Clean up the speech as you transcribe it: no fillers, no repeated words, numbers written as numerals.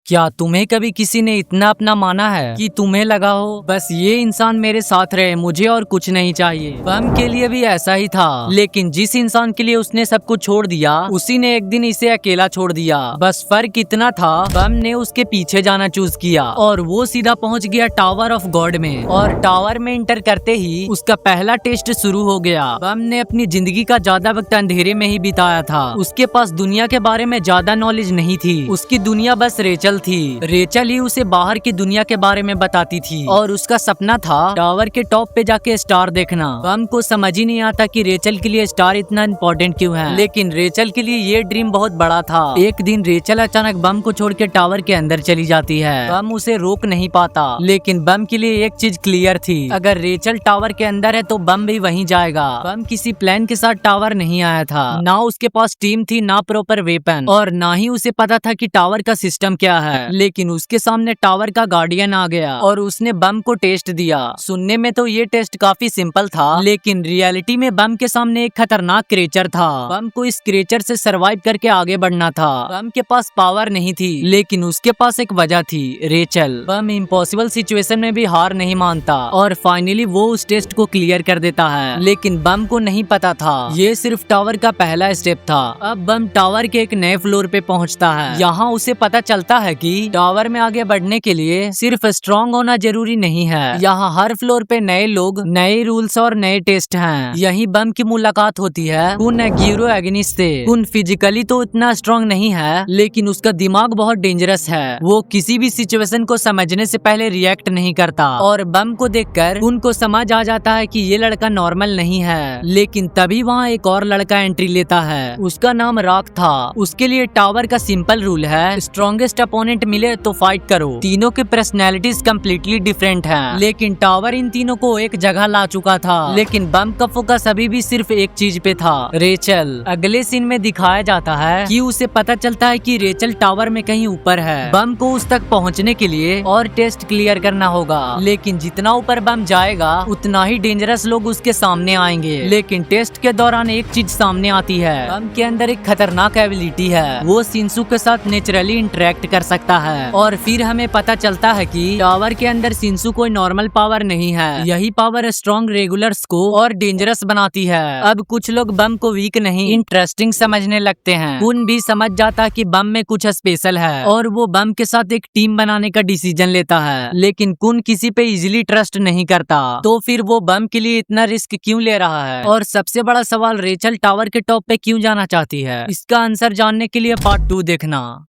क्या तुम्हें कभी किसी ने इतना अपना माना है कि तुम्हें लगा हो बस ये इंसान मेरे साथ रहे, मुझे और कुछ नहीं चाहिए। बम के लिए भी ऐसा ही था, लेकिन जिस इंसान के लिए उसने सब कुछ छोड़ दिया उसी ने एक दिन इसे अकेला छोड़ दिया। बस फर्क इतना था, बम ने उसके पीछे जाना चूज किया और वो सीधा पहुंच गया टावर ऑफ गॉड में। और टावर में एंटर करते ही उसका पहला टेस्ट शुरू हो गया। बम ने अपनी जिंदगी का ज्यादा वक्त अंधेरे में ही बिताया था। उसके पास दुनिया के बारे में ज्यादा नॉलेज नहीं थी, उसकी दुनिया बस रेचल थी। रेचल ही उसे बाहर की दुनिया के बारे में बताती थी और उसका सपना था टावर के टॉप पे जाके स्टार देखना। बम को समझ ही नहीं आता कि रेचल के लिए स्टार इतना इम्पोर्टेंट क्यों है, लेकिन रेचल के लिए ये ड्रीम बहुत बड़ा था। एक दिन रेचल अचानक बम को छोड़ के टावर के अंदर चली जाती है। बम उसे रोक नहीं पाता, लेकिन बम के लिए एक चीज क्लियर थी, अगर रेचल टावर के अंदर है तो बम भी वहीं जाएगा। बम किसी प्लान के साथ टावर नहीं आया था, ना उसके पास टीम थी, ना प्रॉपर वेपन, और ना ही उसे पता था कि टावर का सिस्टम क्या है। लेकिन उसके सामने टावर का गार्डियन आ गया और उसने बम को टेस्ट दिया। सुनने में तो ये टेस्ट काफी सिंपल था, लेकिन रियलिटी में बम के सामने एक खतरनाक क्रिएचर था। बम को इस क्रिएचर से सरवाइव करके आगे बढ़ना था। बम के पास पावर नहीं थी, लेकिन उसके पास एक वजह थी, रेचल। बम इम्पॉसिबल सिचुएशन में भी हार नहीं मानता और फाइनली वो उस टेस्ट को क्लियर कर देता है। लेकिन बम को नहीं पता था ये सिर्फ टावर का पहला स्टेप था। अब बम टावर के एक नए फ्लोर पे पहुंचता है। यहाँ उसे पता चलता है कि टावर में आगे बढ़ने के लिए सिर्फ स्ट्रॉन्ग होना जरूरी नहीं है। यहाँ हर फ्लोर पे नए लोग, नए रूल्स और नए टेस्ट हैं। यही बम की मुलाकात होती है कुन एग्यूरो एग्निस से। कुन फिजिकली तो इतना स्ट्रॉन्ग नहीं है, लेकिन उसका दिमाग बहुत डेंजरस है। वो किसी भी सिचुएशन को समझने से पहले रिएक्ट नहीं करता और बम को देखकर कुन को समझ आ जाता है कि ये लड़का नॉर्मल नहीं है। लेकिन तभी वहाँ एक और लड़का एंट्री लेता है, उसका नाम रॉक था। उसके लिए टावर का सिंपल रूल है, स्ट्रॉन्गेस्ट अपोनेंट मिले तो फाइट करो। तीनों की पर्सनैलिटीज कम्प्लीटली डिफरेंट हैं, लेकिन टावर इन तीनों को एक जगह ला चुका था। लेकिन बम का फोकस अभी भी सिर्फ एक चीज पे था, रेचल। अगले सीन में दिखाया जाता है कि उसे पता चलता है कि रेचल टावर में कहीं ऊपर है। बम को उस तक पहुंचने के लिए और टेस्ट क्लियर करना होगा, लेकिन जितना ऊपर बम जाएगा उतना ही डेंजरस लोग उसके सामने आएंगे। लेकिन टेस्ट के दौरान एक चीज सामने आती है, बम के अंदर एक खतरनाक एबिलिटी है, वो सिंसू के साथ नेचुरली इंटरेक्ट कर सकता है। और फिर हमें पता चलता है कि टावर के अंदर सिंसू कोई नॉर्मल पावर नहीं है, यही पावर स्ट्रॉन्ग रेगुलर्स को और डेंजरस बनाती है। अब कुछ लोग बम को वीक नहीं, इंटरेस्टिंग समझने लगते हैं। कुन भी समझ जाता है कि बम में कुछ स्पेशल है और वो बम के साथ एक टीम बनाने का डिसीजन लेता है। लेकिन कुन किसी पे इजीली ट्रस्ट नहीं करता, तो फिर वो बम के लिए इतना रिस्क क्यों ले रहा है? और सबसे बड़ा सवाल, रेचल टावर के टॉप पे क्यों जाना चाहती है? इसका आंसर जानने के लिए पार्ट 2 देखना।